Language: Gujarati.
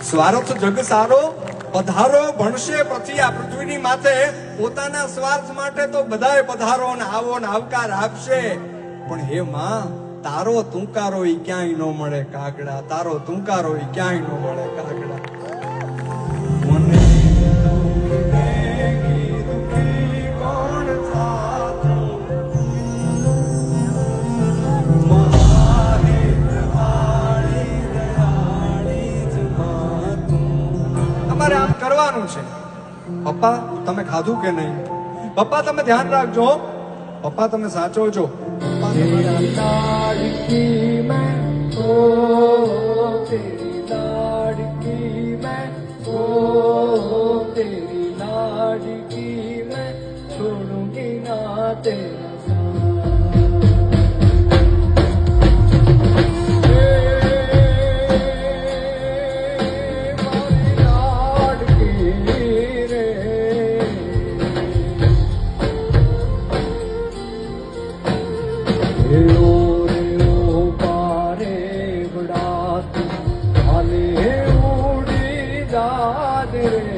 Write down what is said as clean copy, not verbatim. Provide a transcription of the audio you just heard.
સ્વાર્થ જગ સારો પધારો ભણશે પછી આ પૃથ્વીની માથે પોતાના સ્વાર્થ માટે તો બધાય પધારો ને આવો ને આવકાર આપશે, પણ હે માં તારો તુંકારો ઈ ક્યાંય ન મળે કાગડા, તારો તુંકારો ઈ ક્યાંય ન મળે કાગડા. મને દુખી કોણ થાતું તમારે આમ કરવાનું છે. પપ્પા તમે ખાધું કે નહીં? પપ્પા તમે ધ્યાન રાખજો, પપ્પા તમે સાચવજો. तेरी लाड़की मैं ओ तेरी लाड़की मैं ओ तेरी लाड़की मैं छोड़ूंगी ना तेरा रे